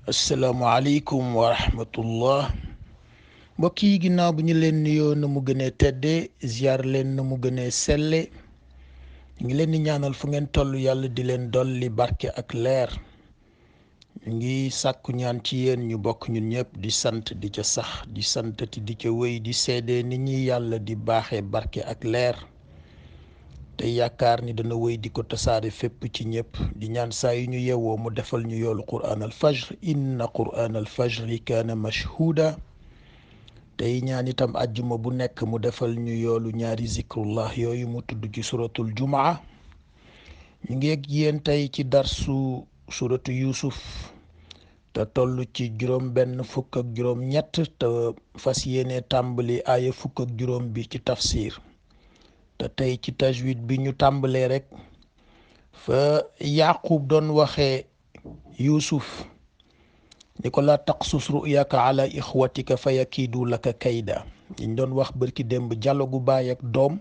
asalaamaaleykum wa rahmatullah mbokk yi ginnaaw bu ñu leen nuyoo na mu gënee tedde ziar leen na mu gënee selle ñu ngi leen di ñaanal fu ngeen toll yàlla di leen dolli barke ak leer ñu ngi sàkku ñaan ci yéen ñu bokk ñun ñëpp di sant di ca sax di santati di ca wéy di seede ni ñi yàlla di baaxee barke ak leer te yaakaar ni dana wéy di ko tasaare fépp ci ñëpp di ñaan saa yu ñu yewwoo mu defal ñu yoolu qur'an al fajr inna qur'an al fajri kaana mashhuuda tey ñaan itam àjjuma bu nekk mu defal ñu yoolu ñaari zikrullah yooyu mu tudd ci suratul jumaa ñu ngi ak yéen tey ci darsu suratu yusuf te toll ci juróom benn fukk ak juróom ñett te fas yéene tàmbali aaya fukk ak juróom bi ci tafsir te tey ci tajwid bi ñu tàmbalee rek fa yaqub doon waxee yusuf ni ko la taqsus ru'yaka ala ixwatika fa yakiidu laka kayda ñu doon wax bërki démb dialogu baay ak doom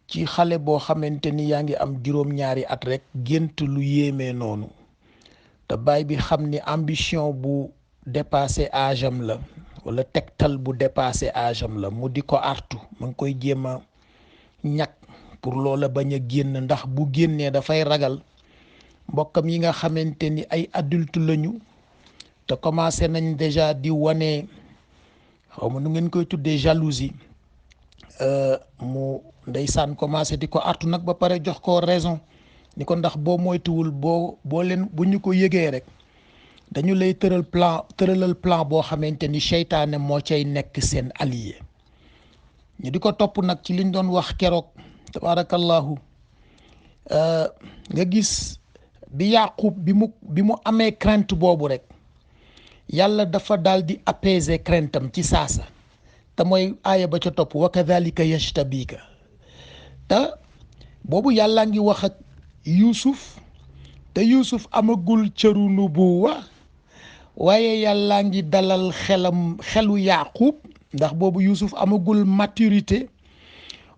ci xale boo xamante ni yaa ngi am juróom-ñaari at rek gént lu yéemee noonu te baay bi xam ni ambition bu dépassé âge am la wala tegtal bu dépassé âge am la mu di ko artu ma ngi koy jéem a ñàkk pour loola bañ a génn ndax bu génnee dafay ragal mbokkam yi nga xamante ni ay adulte lañu te commencé nañ déjà di wane xaw ma nu ngeen koy tuddee jalousie mu ndeysaan commencé di ko artu nag ba pare jox ko raison ni ko ndax boo moytuwul boo leen bu ñu ko yëgee rek dañu lay tëralal plan boo xamante ni seytaane moo cay nekk seen allié ñu di ko topp nag ci liñ doon wax keroog tabarakallahu nga gis bi yaqub bi mu amee crainte boobu rek yàlla dafa daal di apaiser crainte am ci saasa te mooy aaya ba ca topp wa kadhalika yashtabika te boobu yàlla ngi wax ak yusuf te yusuf amagul cëru nubuwa waaye yàlla ngi dalal xelu yaqub ndax boobu yusuf amagul maturité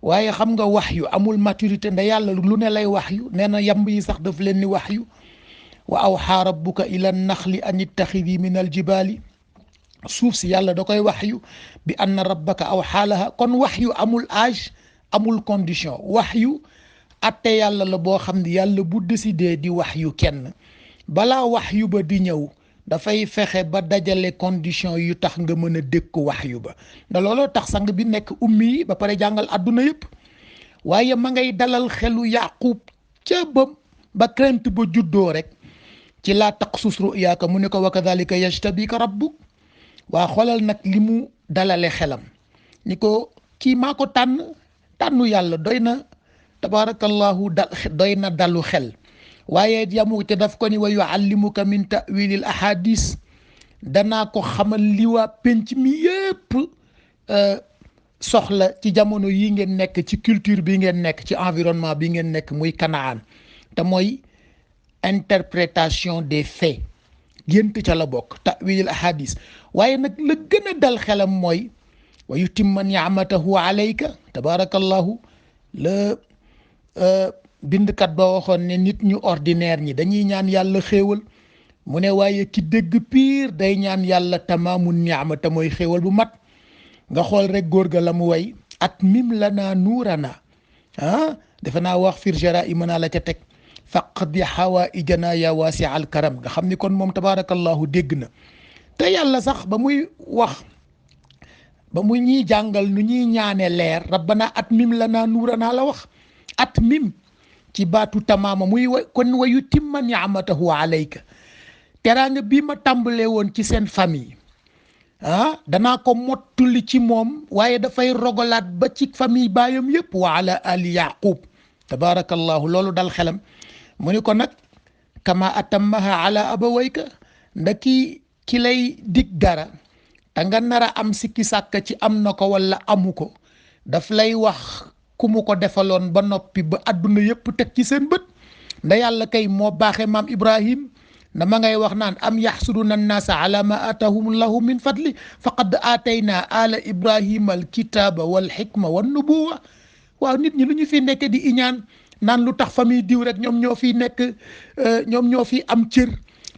waaye xam nga waxyu amul maturité nda yàlla lu ne lay waxyu nee na yamb yi sax daf leen ni waxyu wa awxaa rabbuka ila naxli an ittaxidi min aljibaali suuf si yàlla da koy waxyu bi anna rabbaka awxaa laha kon waxyu amul âge amul condition waxyu atte yàlla la boo xam ne yàlla bu décidé di waxyu kenn balaa waxyu ba di ñëw dafay fexe ba dajale condition yu tax nga mën a dékku waxyu ba nda looloo tax sang bi nekk ummi yi ba pare jàngal àdduna yëpp waaye ma ngay dalal xelu yaqub ca ba crainte ba juddoo rek ci laa taqsus ru'yaaka mu ne ko wa kadhalika yajtabika rabbuk waa xoolal nag li mu dalale xelam ni ko kii maa ko tànnu yàlla doy na tabarakallahu doy na dalu xel waaye yamu te daf ko ni wa yuallimuka min ta'wilil ahadis danaa ko xamal li waa penc mi yëpp soxla ci jamono yi ngeen nekk ci culture bi ngeen nekk ci environnement bi ngeen nekk muy Kanaan te mooy interprétation des faits gént ca la bokk ta'wilil ahadis waaye nag la gën a dal xelam mooy wa yutimma ni'matahu alayka tabarakallahu la bindkat ba waxoon ne nit ñu ordinaire ñi dañuy ñaan yàlla xéewal mu ne waaye ki dégg piir day ñaan yàlla tamaamu ni'ma te mooy xéewal bu mat nga xool rek góor ga la mu way at mim lana nuurana defe naa wax firjara imana la ca teg faqdi hawaa'ijana ya waasi al karam nga xam ni kon moom tabarakallahu dégg na te yàlla sax ba muy wax ba mu ñuy jàngal nu ñuy ñaane leer rabbana at mim lana nuurana la wax at mim ci baatu tamaama muy kon wa yutimma ni'matahu alayka teraanga bii ma tàmbalee woon ci seen famille danaa ko mottuli ci moom waaye dafay rogalaat ba ci famille baayam yëpp wa ala ali yaqub tabarakallahu loolu dal xelam mu ni ko nag kama atammaha ala abawayka nda ki lay dig dara te nga nar a am sikki sàkka ci am na ko wala amu ko daf lay wax ku mu ko defaloon ba noppi ba adduna yëpp teg ci seen bët nda yàlla kay moo baaxe maam ibrahim na ma ngay wax naan am yaxsuduna annaasa ala ma aatahum lahu min fadli faqad aatayna ala ibrahima alkitaba walxikma wannubuwa waaw nit ñi lu ñu fi nekk di iñaan naan lu tax famille diw rek ñoom ñoo fi nekk ñoom ñoo fi am cër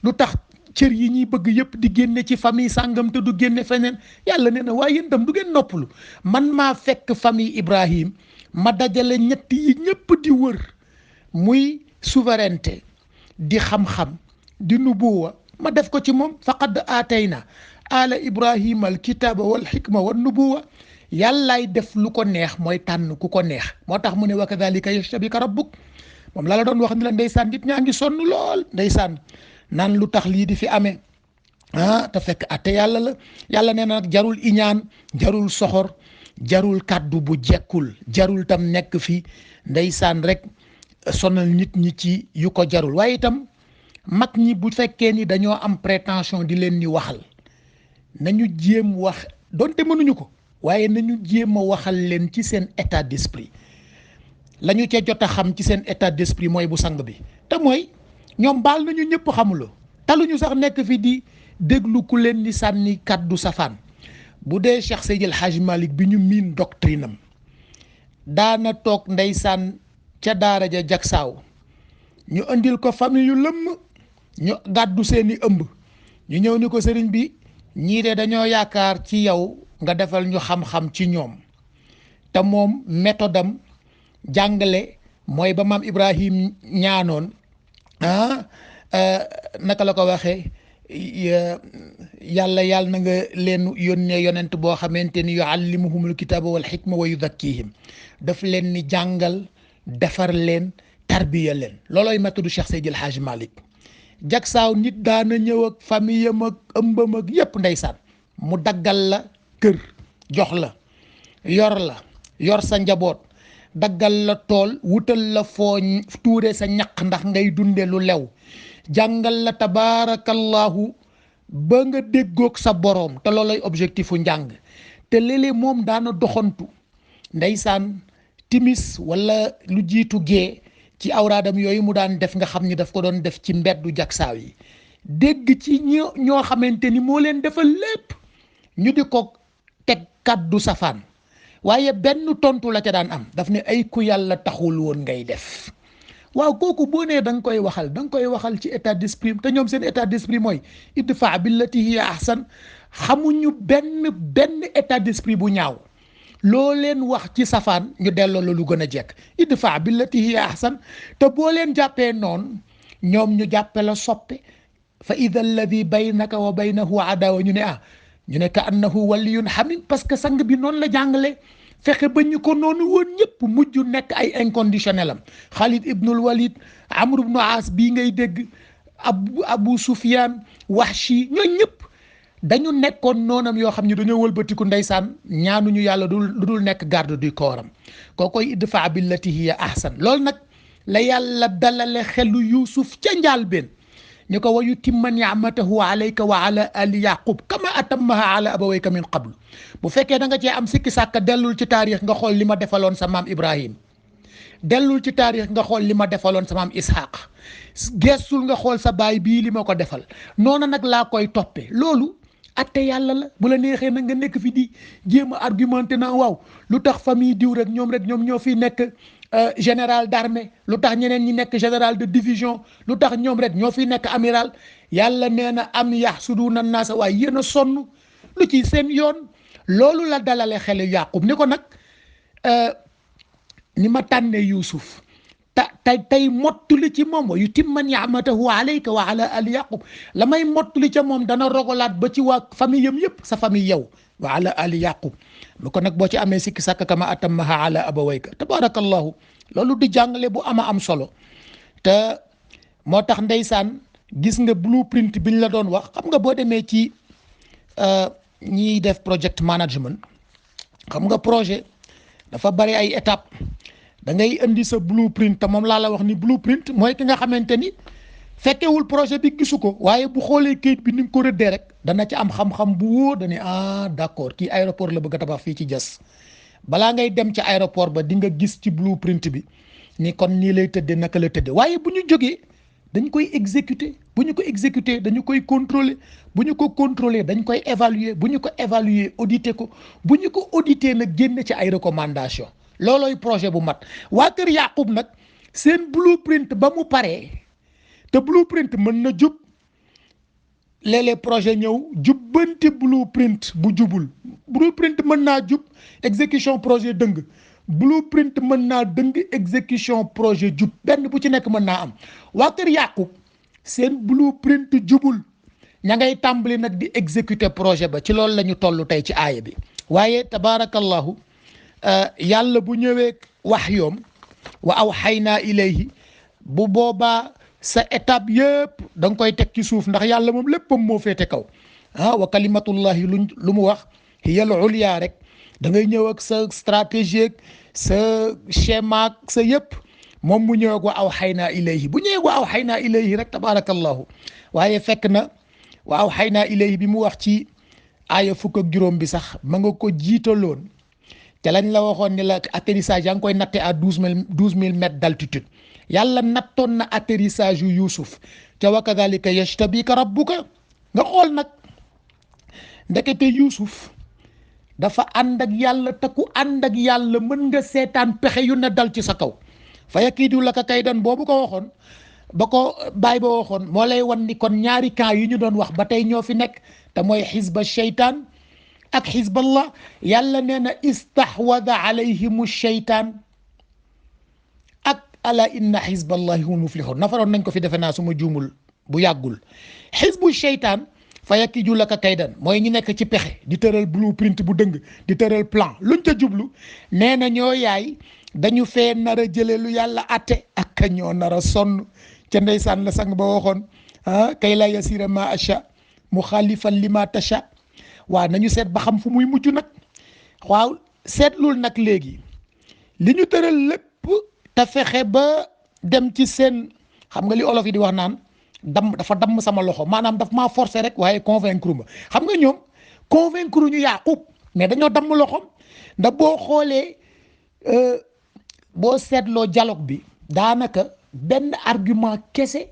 lu tax cër yi ñuy bëgg yëpp di génne ci famille sàngam te du génne feneen yàlla nee na waaye yéen tam du ngeen noppalu man maa fekk famille Ibrahim ma dajale ñett yi ñëpp di wër muy souveraineté di xam-xam di nubuwa ma def ko ci moom faqad aatayna ala ibrahima al kitaba wal xikma wan nubuwa yàllaay def lu ko neex mooy tànn ku ko neex moo tax mu ne wa kadhalika yajtabika rabbuk moom la doon wax ni la ndeysaan nit ñaa ngi sonn lool ndeysaan naan lu tax lii di fi amee te fekk atte yàlla la yàlla nee na nag jarul iñaan jarul soxor jarul kàddu bu jekkul jarul tam nekk fi ndeysaan rek sonal nit ñi ci yu ko jarul waaye itam mag ñi bu fekkee ni dañoo am prétention di leen ni waxal nañu jéem wax donte mënuñu ko waaye nañu jéem a waxal leen ci seen état d'esprit la ñu ca jot a xam ci seen état d'esprit mooy bu sang bi te mooy ñoom baal nañu ñëpp xamuloo taluñu sax nekk fi di déglu ku leen ni sànni kàddu safaan bu dee Cheikh Seydil Hadj Malick bi ñu miin doctrine am daana toog ndeysaan ca daara ja jagsaaw ñu indil ko famille yu lëmm ñu gàddu seeni ëmb ñu ñëw ni ko sëriñ bi ñii de dañoo yaakaar ci yow nga defal ñu xam-xam ci ñoom te moom méthode am jàngale mooy ba maam Ibrahim ñaanoon naka la ko waxee yàlla na nga leen yónnee yonent boo xamante ni yuallimuhumul kitaaba wal xikma wa yuzakkihim daf leen ni jàngal defar leen tarbiya leen loolooy méthode Cheikh Seydil Hadj Malick jagsaaw nit daana ñëw ak famille am ak ëmbam ak yépp ndeysaan mu daggal la kër jox la yor sa njaboot daggal la tool wutal la foo tuure sa ñaq ndax ngay dunde lu lew jàngal la tabaarakallahu ba nga déggoog sa boroom te loolay objectifu njàng te léeg-léeg moom daana doxantu ndeysaan timis wala lu jiitu gee ci awraadam yooyu mu daan def nga xam ni daf ko doon def ci mbeddu jagsaaw yi dégg ci ñoo xamante ni moo leen defal lépp ñu di ko teg kàddu safaan waaye benn tontu la ca daan am daf ne ay ku yàlla taxul woon ngay def waaw kooku boo nee da nga koy waxal ci état d'esprit te ñoom seen état d'esprit mooy idfa billati hiya ahsan xamuñu benn état d'esprit bu ñaaw loo leen wax ci safaan ñu delloo la lu gën a jekk idfa billati hiya ahsan te boo leen jàppee noonu ñoom ñu jàppe la soppe fa ida alladi baynaka wa baynahu adawa ñu ne ka annahu waliyun hamim parce que sang bi noonu la jàngale fexe ba ñu ko noonu woon ñëpp mujj nekk ay inconditionnel am Khalid ibnul Walid Amr ibnu As bii ngay dégg Abu Sufyan Wahshi ñooñu ñëpp dañu nekkoon noonam yoo xam ne dañoo wëlbatiku ndeysaan ñaanuñu yàlla lu dul nekk garde du corps am kookoy idfa billati hiya ahsan loolu nag la yàlla dalale xelu Yuusuf ca njaalbeen ñu ko wa yutimma ni'matahu alayka wa ala ali yaqub kama atammaha ala abawayka min qablu bu fekkee da nga cee am sikki sàkka dellul ci taarix nga xool li ma defaloon sa maam Ibrahim dellul ci taarix nga xool li ma defaloon sa maam Ishaq gestul nga xool sa baay bii li ma ko defal noonu nag laa koy toppee loolu atte yàlla la bu la neexee nag nga nekk fi di jéem a argumenté naa waaw lu tax famille diw rek ñoom ñoo fi nekk général d'armée lu tax ñeneen ñi nekk général de division lu tax ñoom rek ñoo fi nekk amiral yàlla nee na am yaxsuduna naasa waaye yéen a sonn lu ci seen yoon loolu la dalale xelu Yaqub ni ko nag ni ma tànnee Yuusuf tey mottuli ci moom wa yutimma ni'matahu alayka wa ala ali Yaqub la may mottuli ca moom dana rogalaat ba ci waa famille yam yëpp sa famille yow wa ala ali Yaqub lu ko nag boo ci amee sikki sàkk kama atammaha ala abawayka tabarakallahu loolu di jàngale bu ama am solo te moo tax ndeysaan gis nga blueprint biñ la doon wax xam nga boo demee ci ñiy def project management xam nga projet dafa bari ay étape da ngay indi sa blueprint te moom laa la wax ni blueprint mooy ki nga xamante ni fekkewul projet bi gisu ko waaye bu xoolee kayit bi ni mu ko rëddee rek dana ci am xam-xam bu wóor dañuy d'accord kii aéroport la bëgg a tabax fii ci Diass balaa ngay dem ci aéroport ba di nga gis ci blueprint bi ni kon nii lay tëddee naka la tëddee waaye bu ñu jógee dañ koy exécuter bu ñu ko exécuter dañu koy contrôler bu ñu ko contrôler dañ koy évaluer bu ñu ko évaluer auditer ko bu ñu ko auditer nag génne ci ay recommandations loolooy projet bu mat waa kër Yaqub nag seen blueprint ba mu paree te blueprint mën na jub léeg-léeg projet ñëw jubbanti blueprint bu jubul. Blueprint mën naa jub exécution projet dëng, blueprint mën naa dëng exécution projet jub, benn bu ci nekk mën naa am. waa kër Yaqub seen blueprint jubul, ña ngay tàmbali nag di exécuter projet ba. ci loolu la ñu toll tey ci aaya bi. waaye tabaarakallahu yàlla bu ñëwee wax yoom wa awxaynaa ilayhi, bu boobaa sa étape yëpp da nga koy teg ci suuf, ndax yàlla moom léppam moo féete kaw. wa kalimatullahi lu mu wax hiyal ulya rek, da ngay ñëw ak sa stratégie ak sa schéma ak sa yëpp, moom mu ñëw ak wa awxaynaa ilayhi. bu ñëwee wa awxaynaa ilayhi rek tabaarakallahu. waaye fekk na wa awxaynaa ilayhi bi mu wax ci aaya 15 bi sax ma nga ko jiitaloon te lañ la waxoon ni la atterrissage yaa ngi koy natte à 12 000 mètres d'altitude. yàlla nattoon na atterrissage yu Yuusuf te wa kadhalika yajtabika rabbuka. nga xool nag ndekete Yuusuf dafa ànd ak yàlla, te ku ànd ak yàlla mën nga seetaan pexe yu ne dal ci sa kaw. fa yakiidu laka kaydan boobu ko waxoon, ba ko baay ba waxoon, moo lay wan ni kon ñaari camp yi ñu doon wax ba tey ñoo fi nekk, te mooy xisba sheytaan ak xisballah. yàlla nee na istahwada alayhimu sheytaan ak ala inna xisballahi humul muflihun. nafaroon nañ ko fi defe naa suma juumul bu yàggul. xisbu sheytaan fa yakiidu laka kaydan mooy ñi nekk ci pexe di tëral blueprint bu dëng, di tëral plan luñ ca jublu. nee na ñoo yaay dañu fee nar a jële lu yàlla atte ak ka ñoo nar a sonn. ca ndeysaan la sang ba waxoon kay la yasira ma acha muxaalifan li ma tacha. waaw nañu seet ba xam fu muy mujj nag. waaw seetlul nag léegi li ñu tëral lépp te fexe ba dem ci seen, xam nga li olof yi di wax naan dafa damm sama loxo, maanaam daf maa forcer rek waaye convaincre ma. xam nga ñoom convaincre ñu Yaqub, mais dañoo damm loxom. ndax boo xoolee boo seetloo dialogue bi daanaka benn argument kese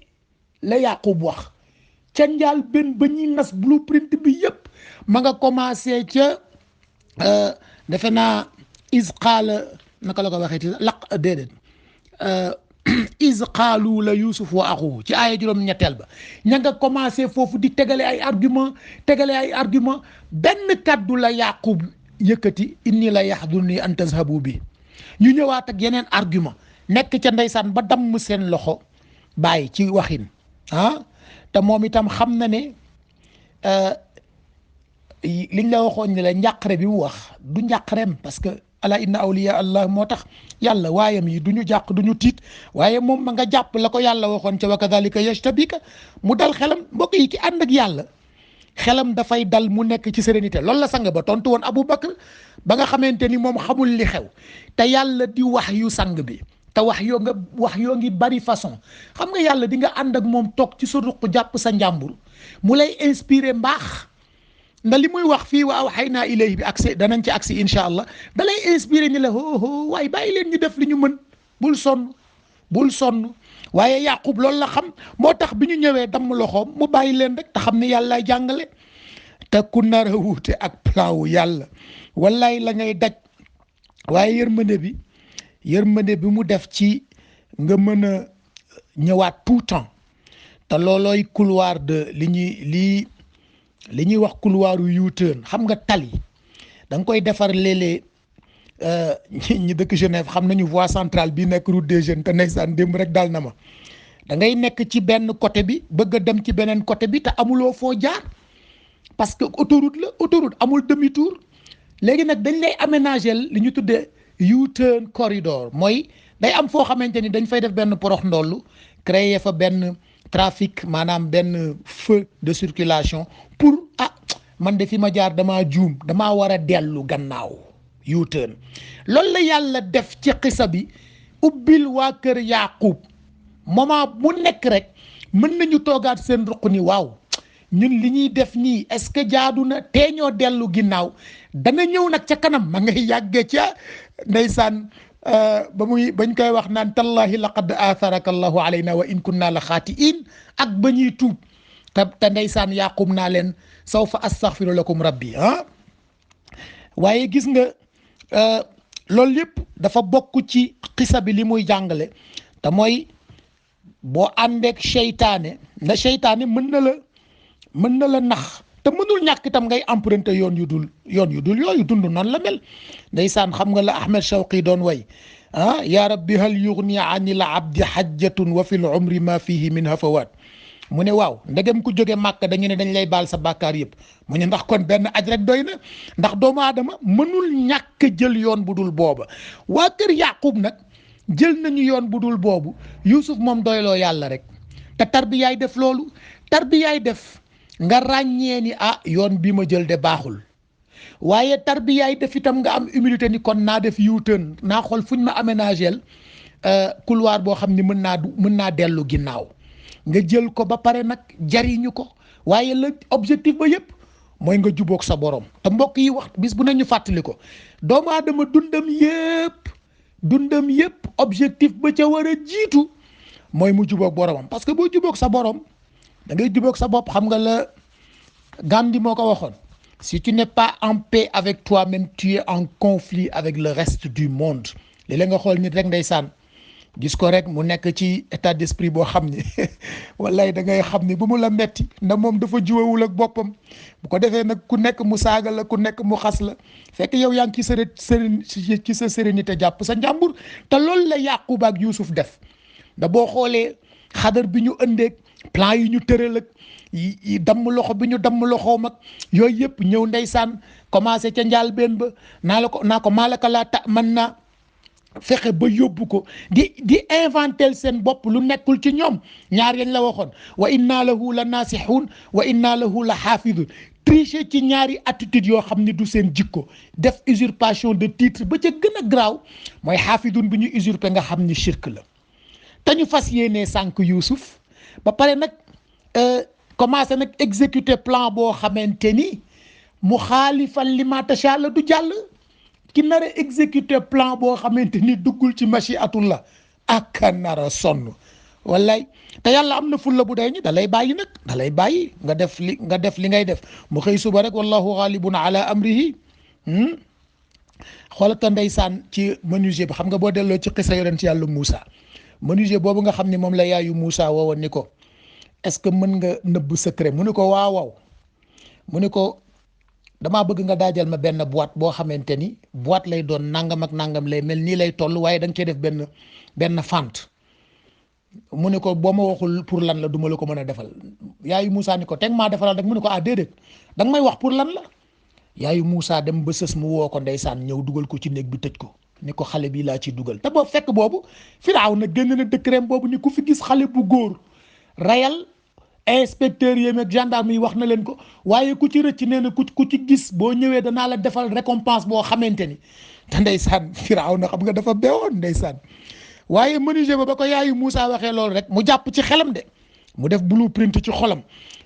la Yaqub wax ca njaal benn ba ñuy nas blueprint bi yëpp. ma nga commencé ca defe naa is qaala naka la ko waxee ci laq déedéet is qaalu la Yusuf wa axuhu ci aaya juróom-ñetteel ba. ña nga commencé foofu di tegale ay argument benn kaddu la Yaqub yëkkati inni la yaxdurni an tazhabu bi. ñu ñëwaat ak yeneen argument nekk ca ndeysaan ba damm seen loxo bàyyi ci waxin te moom itam xam na ne liñ la waxoon ne la njàqare bi mu wax du njàqareem, parce que ala inna awliya allah moo tax yàlla waayam yi du ñu jàq du ñu tiit, waaye moom ma nga jàpp la ko yàlla waxoon ca wa kadhalika yajtabika. mu dal xelam. mbokk yi ki ànd ak yàlla xelam dafay dal, mu nekk ci sérénité. loolu la sang ba tontu woon Abu Bakr ba nga xamante ni moom xamul li xew te yàlla di wax yu sang bi, te wax yoo ngi bari façon. xam nga yàlla di nga ànd ak moom toog ci sa ruq jàpp sa njàmbur mu lay inspiré mbaax. ndax li muy wax fii wa awxaynaa ilayhi bi agsi danañ ci agsi incha allah da lay inspiré ni la waaye bàyyi leen ñu def li ñu mën, bul sonn. waaye Yaqub loolu la xam, moo tax bi ñu ñëwee damm loxoom mu bàyyi leen rek te xam ne yàllaay jàngale. te ku nar a wuute ak plan wu yàlla wallaay la ngay daj. waaye yërmande bi mu def ci nga mën a ñëwaat tout temps, te loolooy couloir de li ñuy wax couloir yu U-turn. xam nga tali da nga koy defar léeg-léeg ñi dëkk Genève xam nañu voie centrale bi nekk route des jeunes te ndeysaan démb rek daal na ma. da ngay nekk ci benn côté bi bëgg a dem ci beneen côté bi te amuloo foo jaar parce que autoroute amul demi tour. léegi nag dañ lay aménager li ñu tuddee U-turn corridor, mooy day am foo xamante ni dañ fay def benn porox ndollu créer fa benn trafic, maanaam benn feu de circulation pour man de fi ma jaar damaa juum, damaa war a dellu gannaaw. U-turn loolu la yàlla def ci xisa bi, ubbil waa kër Yaqub moment mu nekk rek mën nañu toogaat seen ruq ni waaw ñun li ñuy def nii est-ce que jaadu na tee ñoo dellu ginnaaw. dana ñëw nag ca kanam ma ngay yàgge ca ndeysaan bañ koy wax naan tallahi laqad atharaka allahu alayna wa in kunna la xaatiin ak ba ñuy tuub te ndeysaan Yaqub naa leen sawfa astaghfiru lakum rabbi waaye gis nga loolu yëpp dafa bokk ci xisa bi li muy jàngale te mooy boo àndeek seytaane mën na la mën na la nax te mënul ñàkk itam ngay emprunter yoon yu dul yooyu dund noonu la mel. ndeysaan xam nga la Ahmed Shawqi doon way yaa rabbi hal yughni anil abdi hajjatun wa fil umri ma fihi min hafawat. mu ne waaw ndegem ku jóge màkk dañu ne dañ lay baal sa bàkkaar yëpp mu ne ndax kon benn aj rek doy na ndax doomu aadama mënul ñàkk jël yoon bu dul booba. waa kër Yaqub nag jël nañu yoon bu dul boobu Yuusuf moom doyloo yàlla rek te tarbiyaay def loolu tarbiyaay def nga ràññee ni yoon bii ma jël de baaxul waaye tarbiyaay def itam nga am humilité ni kon naa def U-turn naa xool fuñ ma aménagel couloir boo xam ni mën naa dellu ginnaaw nga jël ko ba pare nag jariñu ko waaye la objectif ba yëpp mooy nga jubóog sa borom te mbokk yi wax bis bu nañu fàttali ko doomu aadama dundam yëpp objectif ba ca war a jiitu mooy mu jubóog boromam parce que boo jubóog sa borom da ngay jubóog sa bopp. xam nga la Gandhi moo ko waxoon si tu n'es pas en paix avec toi-même tu es en conflit avec le reste du monde. léeg-léeg nga xool nit rek ndeysaan gis ko rek mu nekk ci état d'esprit boo xam ni wallaay da ngay xam ni bu mu la metti ndax moom dafa juwewul ak boppam bu ko defee nag ku nekk mu saaga la ku nekk mu xas la fekk yow yaa ngi ci sa sérénité jàpp sa njàmbur te loolu la Yaquba ak Yuusuf def da boo xoolee xadar bi ñu ëndeeg plan yi ñu tëral ak yi damm loxo bi ñu damm loxoom ak yooyu yëpp ñëw ndeysaan commencé ca njàlbéen ba naa ko maalaka laa ta mën naa fexe ba yóbbu ko di inventel seen bopp lu nekkul ci ñoom ñaar yañ la waxoon wa inna lahu la naasixuun wa inna lahu la xaafidun tricher ci ñaari attitude yoo xam ne du seen jikko def usurpation de titre ba ca gën a garaaw mooy xaafidun bi ñu usurper nga xam ni shirk la te ñu fas yéenee sànq Yuusuf ba pare nag commencé nag exécuter plan boo xamante ni mu xaalifan li ma tasha la du jàll ki nar a exécuter plan boo xamante ni duggul ci machiatullah ak nar a sonn wallaay te yàlla am na fulla bu day ni da lay bàyyi nag da lay bàyyi nga def li ngay def mu xëy suba rek wallahu ghalibun ala amrihi xoolata ndeysaan ci menuisier bi xam nga boo delloo ci xisa yonent yàlla Moussa menuisier boobu nga xam ne moom la yaayu Moussa woowoon ni ko est-ce que mën nga nëbb secret mu ni ko waaw mu ni ko damaa bëgg nga daajal ma benn boîte boo xamante ni boîte lay doon nangam ak nangam lay mel nii lay toll waaye da nga cee def benn fente mu ne ko boo ma waxul pour lan la du ma la ko mën a defal yaayu Moussa ni ko teg maa defalal rek mu ne ko déedéet da nga may wax pour lan la yaayu Moussa dem ba sës mu woo ko ndeysaan ñëw dugal ko ci néeg bi tëj ko ni ko xale bi laa ci dugal te boobu fekk boobu Firawna génn na décret boobu ni ku fi gis xale bu góor rayal inspecteur yi ak gendarme yi wax na leen ko waaye ku ci rëcc nee na ku ci gis boo ñëwee danaa la defal récompense boo xamante ni te ndeysaan Firawna xam nga dafa beewoon ndeysaan waaye menuisier ba ko yaayu Moussa waxee loolu rek mu jàpp ci xelam de mu def blueprint ci xolam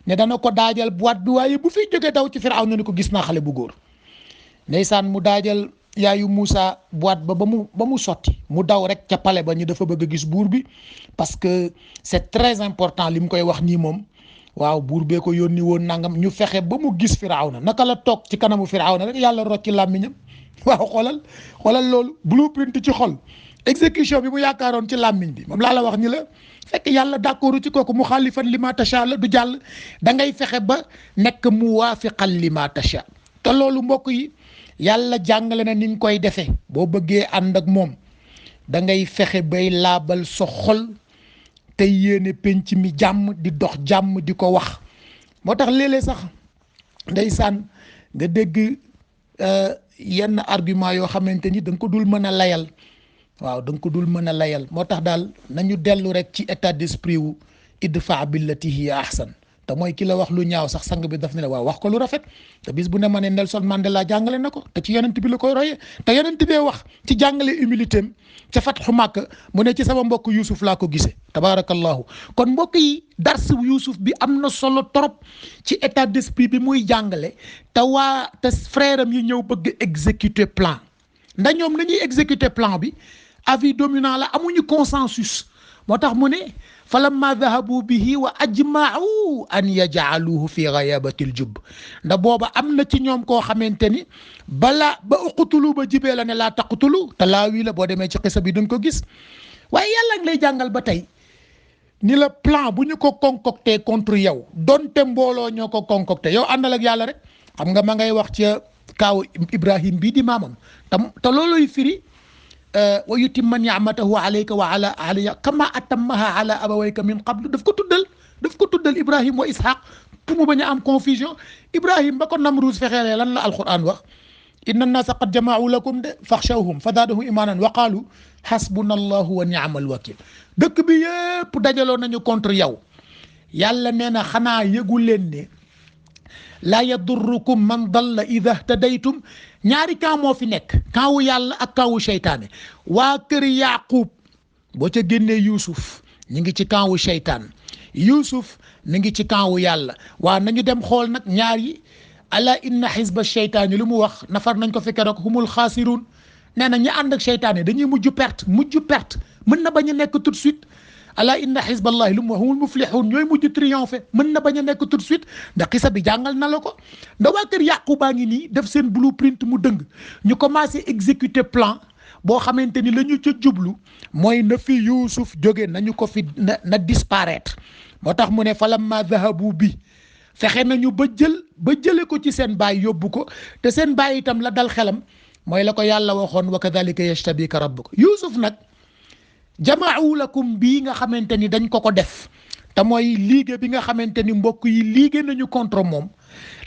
ne dana ko daajal boîte bi waaye bu fi jógee daw ci Firawna ni ko gis naa xale bu góor ndeysaan mu daajal yaayu Moussa boîte ba mu sotti mu daw rek ca palais ba ñu dafa bëgg a gis buur bi parce que c'est très important li mu koy wax nii moom waaw buur bee ko yónni woon nangam ñu fexe ba mu gis Firawna naka la toog ci kanamu Firawna rek yàlla rocc ci làmmiñam waaw xoolal loolu blueprint ci xol exécution bi mu yaakaaroon ci làmmiñ bi moom laa la wax ni la fekk yàlla d'accord ci kooku mu xaalifan li ma tasha la du jàll da ngay fexe ba nekk mu waafiqan li ma tasha te loolu mbokk yi yàlla jàngale na ni ñu koy defee boo bëggee ànd ak moom da ngay fexe bay laabal sa xol te yéene penc mi jàmm di dox jàmm di ko wax moo tax léeg-léeg sax ndeysaan nga dégg yenn argument yoo xamante ni da nga ko dul mën a layal waaw da nga ko dul mën a layal moo tax daal nañu dellu rek ci état d'esprit wu idfa billati hiya ahsan te mooy ki la wax lu ñaaw sax sang bi daf ne la waaw wax ko lu rafet te bis bu ne ma ne Nelson Mandela jàngale na ko te ci yonent bi la koy royee te yonent bee wax ci jàngale humilité am ca Fathu Makka mu ne ci sama mbokk Youssouf laa ko gisee tabaarakallahu kon mbokk yi dars Youssouf bi am na solo trop ci état d'esprit bi muy jàngale te frère am yi ñëw bëgg exécuter plan ndax ñoom nañuy exécuter plan bi avis dominant la amuñu consensus moo tax mu ne falamma dhahabu bihi wa ajma'u an yaj'aluhu fi ghayabatil jubb ndax booba am na ci ñoom koo xamante ni ba uqtulu ba jibee la ne laa taqtulu te laa wii la boo demee ci xisa bi duñ ko gis waaye yàlla ngi lay jàngal ba tey ni la plan bu ñu ko concocté contre yow donte mbooloo ñoo ko concocté yow àndal ak yàlla rek. xam nga ma ngay wax ca kaaw Ibrahim bii di maamam te looluy firi wa yutimma ni'matahu alayka wa ala aliya kama atammaha ala abawayka min qablu daf ko tuddal Ibrahim wa Ishaq pour mu bañ a am confusion. Ibrahim ba ko Namruus fexeelee lan la alquran wax inna an-naasa qad jama'u lakum de faxshawhum fa zaadahum imaanan wa qaalu hasbuna allahu wa ni'mal wakil. dëkk bi yëpp dajaloo nañu contre yow yàlla nee na xanaa yëgu leen ne laa yadurrukum man dalla ida htadaytum ñaari camp moo fi nekk camp wu yàlla ak camp wu seytaane. waa kër Yaaqub boo ca génnee Yuusuf ñu ngi ci camp wu seytaan Yuusuf mi ngi ci camp wu yàlla. waa nañu dem xool nag ñaar yi ala inna xisba seytaani lu mu wax nafar nañ ko fi keroog humul xaasiruun nee na ñi ànd ak seytaane dañuy mujj perte mën na bañ a nekk tout de suite. ala inna xisballahi lu mu wax humul muflixuun ñooy mujj triomphe mën na bañ a nekk tout de suite ndax xisa bi jàngal na la ko. ndax waa kër Yaqubaa ngi nii def seen blueprint mu dëng ñu commencé exécuter plan boo xamante ni la ñu ca jublu mooy na fi Yuusuf jóge nañu ko fi na disparaître. moo tax mu ne falamma zahabu bi fexe nañu ba jële ko ci seen baay yóbbu ko te seen baay itam la dal xelam mooy la ko yàlla waxoon wa kadhalika yashtabika rabbuka. Yuusuf nag jamaau lakum bii nga xamante ni dañ ko def te mooy ligue bi nga xamante ni mbokk yi ligue nañu contre moom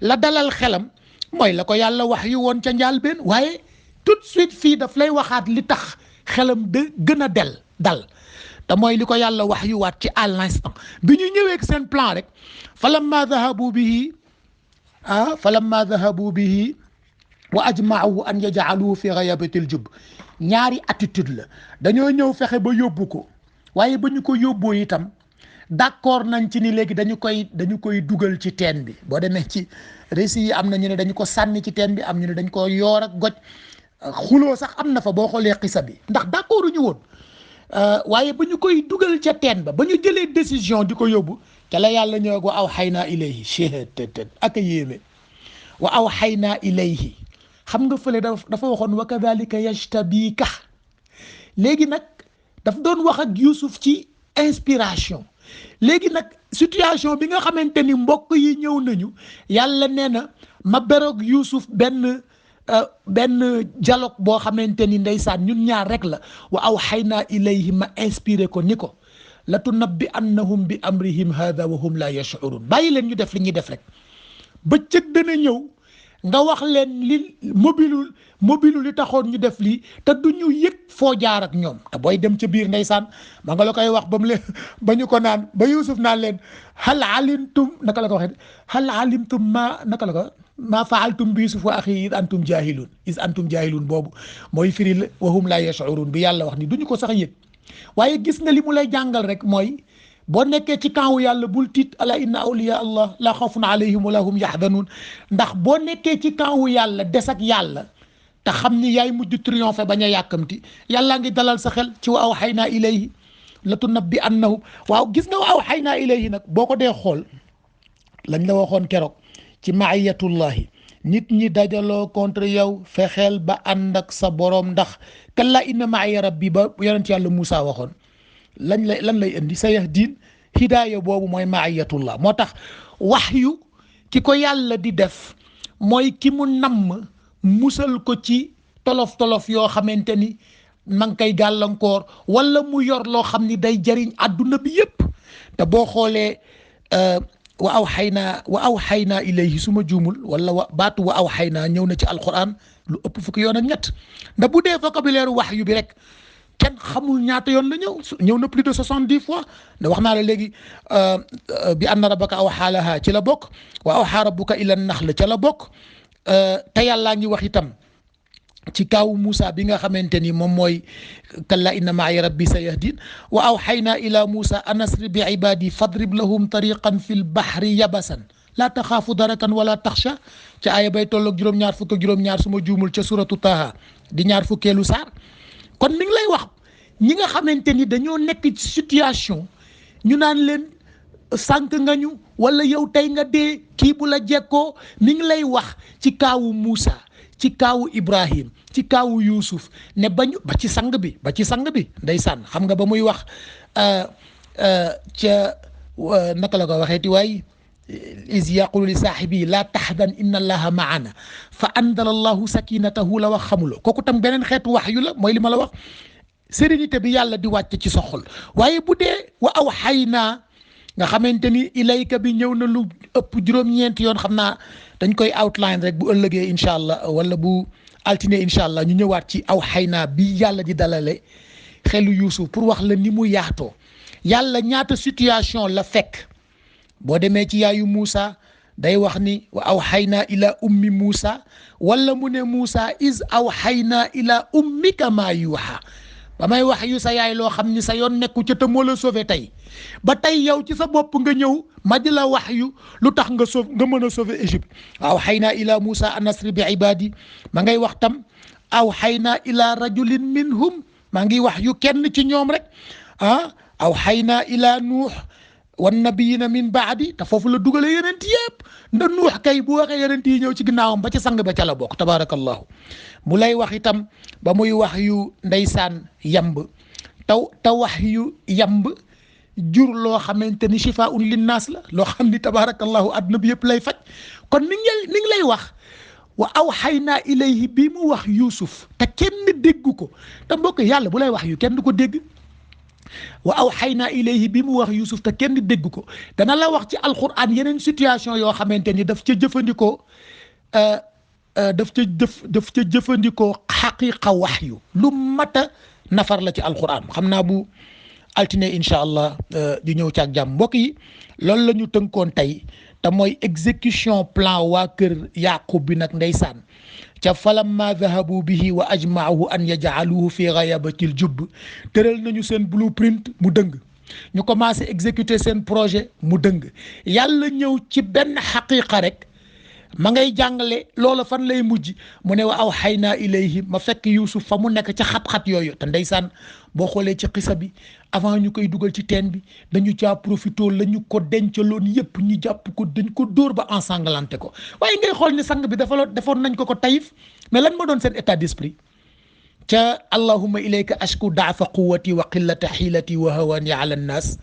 la dalal xelam mooy la ko yàlla wax yu woon ca njàlbéen waaye tout de suite fii daf lay waxaat li tax xelam de gën a dal te mooy li ko yàlla wax yu waat ci à l'instant bi ñu ñëwee ak seen plan rek falamma dhahabu bihi wa ajma'u an yaj'aluhu fi ghayabatil jubb. ñaari attitude la dañoo ñëw fexe ba yóbbu ko waaye ba ñu ko yóbboo itam d'accord nañ ci ni léegi dañu koy dugal ci teen bi. boo demee ci récit yi am na ñu ne dañu ko sànni ci teen bi am ñu ne dañ ko yoor ak goj xuloo sax am na fa boo xoolee xisa bi ndax d'accord ñu woon waaye ba ñu koy dugal ca teen ba ñu jëlee décision di ko yóbbu ca la yàlla ñëw wa awhaynaa ilayhi chetttt ak a yéeme wa awhaynaa ilayhi xam nga fële dafa waxoon wa kadhalika yashtabika léegi nag daf doon wax ak Youssouf ci inspiration. léegi nag situation bi nga xamante ni mbokk yi ñëw nañu yàlla nee na ma beroog Youssouf benn dialogue boo xamante ni ndeysaan ñun ñaar rek la wa awhaynaa ilayhi ma inspiré ko ni ko la tunabbi annahum bi amrihim hadha wa hum la yash'urun. bàyyi leen ñu def li ñuy def rek bëccëg dana ñëw nga wax leen li mobilu li taxoon ñu def lii te du ñu yëg foo jaar ak ñoom. te booy dem ca biir ndeysaan ma nga la koy wax ba ñu ko naan ba Yuusuf naan leen hal alimtum naka la ko waxee hal alimtum ma faaltum bi Yuusuf wa axi is antum jahilun boobu mooy firi wa hum la yash'urun bi yàlla wax ni du ñu ko sax yëg. waaye gis nga li mu lay jàngal rek mooy boo nekkee ci camp yàlla bul tiit ala inna awliya allah la xawfun alayhim wala hum yaxzanuun. ndax boo nekkee ci camp yàlla des ak yàlla te xam ni yaay mujj triomphe bañ a yàkkamti yàllaa ngi dalal sa xel ci wa awhaynaa ilayhi la tunabbi annahum. waaw gis nga wa awhaynaa ilayhi nag boo ko dee xool lañ la waxoon keroog ci maiyatullahi nit ñi dajaloo contre yow fexeel ba ànd ak sa borom ndax kalla inna ma'iya rabbi ba yonent yàlla Moussa waxoon lan lay indi sa yahdin hidaaya boobu mooy maiyatullah. moo tax waxyu ki ko yàlla di def mooy ki mu namm musal ko ci tolof yoo xamante ni ma ngi koy gàllankoor wala mu yor loo xam ni day jariñ adduna bi yépp. te boo xoolee wa awhaynaa ilayhi su ma juumul wala baatu wa awhaynaa ñëw na ci alquran lu ëpp fukki yoon ak ñett ndax bu dee vocabulaire waxyu bi rek kenn xamul ñaata yoon la ñëw na plus de 70 fois da wax naa la léegi bi anna rabbaka awhaa lahaa ci la bokk wa awhaa rabbuka ila naxl ca la bokk te yàllaa ngi wax itam ci kaw Moussa bi nga xamante ni moom mooy kalla inna ma'iya rabbi sayahdin wa awhaynaa ila Moussa an asri bi ibadi fadrib lahum tariqan fil bahri yabasan laa taxaafu darakan wala taxsha ca aaya bay tolloog juróom-ñaar fukk ak juróom-ñaar su ma juumul ca suratu Taha di ñaar fukkeelu saar. kon mi ngi lay wax ñi nga xamante ni dañoo nekk ci situation ñu naan leen sànq nga ñu wala yow tey nga dee kii bu la jekkoo mi ngi lay wax ci kaawu Moussa ci kaawu Ibrahim ci kaawu Youssouf ne ba ci sang bi ndeysaan xam nga ba muy wax ca naka la ko waxeeti waay is yaqulu li saaxibi laa taxdan inna allaha maana fa andala allahu sakinatahu la wax xamuloo kooku tam beneen xeetu wax yu la mooy li ma la wax sérénité bi yàlla di wàcc ci sa xol waaye bu dee wa aw xay naa nga xamante ni ilayka bi ñëw na lu ëpp juróom-ñeenti yoon xam naa dañ koy outline rek bu ëllëgee incha allah wala bu altine incha allah ñu ñëwaat ci aw xay naa bi yàlla di dalale xelu Yuusuf pour wax la ni mu yaatoo yàlla ñaata situation la fekk boo demee ci yaayu Moussa day wax ni wa aw xay naa ila ummi Moussa wala mu ne Moussa is aw xay naa ila ummika maa yuuxa ba may wax yu sa yaay loo xam ni sa yoon nekku ca te moo la sauvé tey ba tey yow ci sa bopp nga ñëw ma di la wax yu lu tax nga mën a sauvé Égypte aw xay naa ila Moussa an asri bi ibadi ma ngay wax tam aw xay naa ila rajulin minhum maa ngi wax yu kenn ci ñoom rek aw xay naa ila nuux wan nabiyina min baadi te foofu la dugale yeneen yëpp nda nuux kay bu waxee yeneen yi ñëw ci ginnaawam ba ci sang ba ca la bokk tabarakallahu mu lay wax itam ba muy wax yu ndeysaan yamb te wax yu yamb jur loo xamante ni shifaun linnaas la loo xam ni tabarakallahu adduna bi yëpp lay faj kon mi ngi lay wax wa aw xay naa ilayhi bi mu wax Yuusuf te kenn déggu ko te mbokk yàlla bu lay wax yu kenn du ko dégg wa aw xay naa ilayhi bi mu wax Yuusuf te kenn dégg ko dana la wax ci alquran yeneen situation yoo xamante ni daf ca jëfandikoo daf ca jëfandikoo xaqiqa wax yu lu mata nafar la ci alquran xam naa bu altine incha allah di ñëw ci ak jàmm mbokk yi loolu la ñu tënkoon tey te mooy exécution plan waa kër Yaqub bi nag ndeysaan ca falamma dahabu bihi wa ajmaahu an yajcaluhu fi gayabatil jubb tëral nañu seen blueprint mu dëng ñu commencé exécuter seen projet mu dëng yàlla ñëw ci benn xaqiqa rek ma ngay jàngale loola fan lay mujj mu ne wa aw xay naa ilayhi ma fekk Yuusuf fa mu nekk ca xat-xat yooyu te ndeysaan boo xoolee ci xisa bi avant ñu koy dugal ci teen bi dañu caa profité la ñu ko dencaloon yëpp ñu jàpp ko dañ ko dóor ba ensanglanté ko waaye ngay xool ni sang bi defoon nañ ko Taïf mais lan ma doon seen état d'esprit ca allahumma ilayka ashku daafa quwati wa qillata xiilati wa hawani ala nnaas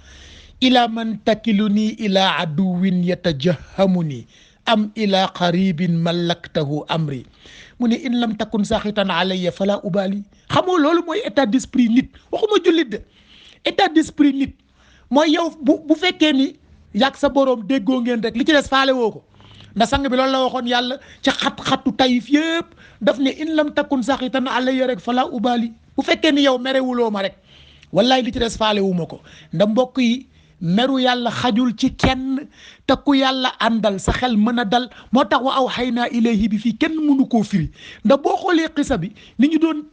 ila man takiluni ila aduwin yatajahamuni am ila qaribin malaktahu amri mu ne in lam takun saxitan alayya fala ubali xamoo loolu mooy état d'esprit nit waxuma jullit de état d'esprit nit mooy yow bu fekkee ni yàgg sa boroom déggoo ngeen rek li ci des faale woo ko ndax sang bi loolu la waxoon yàlla ca xat-xatu Taïf yëpp daf ne in lam takun saxitan alayya rek fala ubali bu fekkee ni yow merewuloo ma rek wallaay li ci des faale wu ma ko ndax mbokk yi meru yàlla xajul ci kenn te ku yàlla àndal sa xel mën a dal moo tax wa aw xay naa ilayhi bi fii kenn mënu koo firi ndax boo xoolee xisa bi ni ñu doon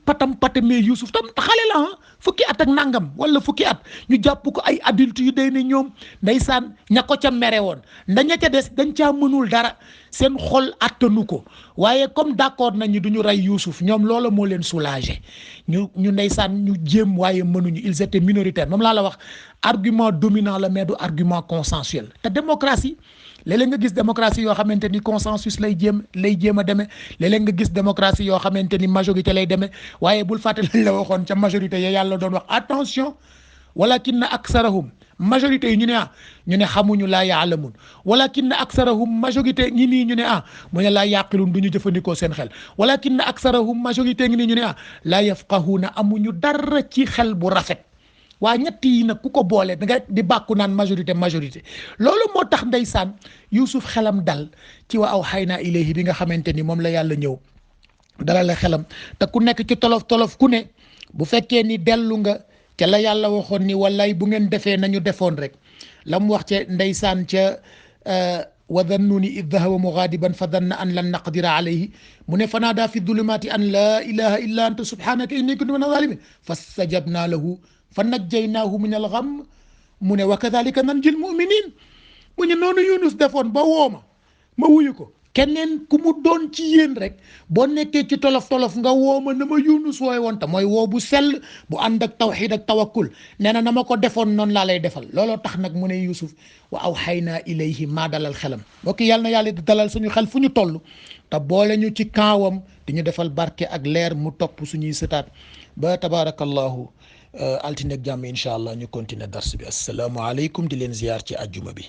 patamee Yuusuf tam xale la fukki at ak nangam wala fukki at ñu jàpp ko ay adulte yu day ne ñoom ndeysaan ña ko ca mere woon ndaña ca des dañ caa mënul dara seen xol attanu ko waaye comme d'accord nañu du ñu rey Yuusuf ñoom loola moo leen soulagé ñu ndeysaan ñu jéem waaye mënuñu ils étaient minoritaires moom laa la wax argument dominant la mais du argument consensuel te démocratie léeg-léeg nga gis démocratie yoo xamante ni consensus lay jéem a demee léeg-léeg nga gis démocratie yoo xamante ni majorité lay demee waaye bul fàtte lañ la waxoon ca majorité ya yàlla doon wax attention walakinna aksarahum majorité yi ñu ne xamuñu laa yaalamun walakinna aksarahum majorité ngi nii ñu ne mu ne laa yaqilun du ñu jëfandikoo seen xel walakinna aksarahum majorité ngi nii ñu ne laa yafqahuuna amuñu dara ci xel bu rafet waa ñett yi nag ku ko boole da nga di bàkku naan majorité loolu moo tax ndeysaan Yuusuf xelam dal ci wa aw xay naa ilayhi bi nga xamante ni moom la yàlla ñëw dalale xelam te ku nekk ci tolof ku ne bu fekkee ni dellu nga ca la yàlla waxoon ni wallaay bu ngeen defee nañu defoon rek la mu wax ca ndeysaan ca wa dannuni id dahaba mughadiban fa danna an lan naqdira alayhi mu ne fanaadaa fi dulumaati an laa ilaha illa anta subhanaka inni kuntu min azalimin fastajabna lahu fa najjaynaahu min al-gham mu ne wa kadhalika nanjil mu'minin mu ne noonu Yunus defoon ba wooma ma wuyu ko keneen ku mu doon ci yéen rek boo nekkee ci tolof nga wooma na ma Yunus wooy woon te mooy woo bu sell bu ànd ak tawxiid ak tawakkul nee na ma ko defoon noonu laa lay defal looloo tax nag mu ne Yusuf wa awxaynaa ilayhi maa dalal xelam mbokk yàlla na yàlla di dalal suñu xel fu ñu toll te boole ñu ci kaawam di ñu defal barke ak leer mu topp suñuy sëtaat ba tabaarakallahu altine ak jàmm incha allah ñu continuer dars bi asalaamaaleykum di leen ziyaar ci àjjuma bi.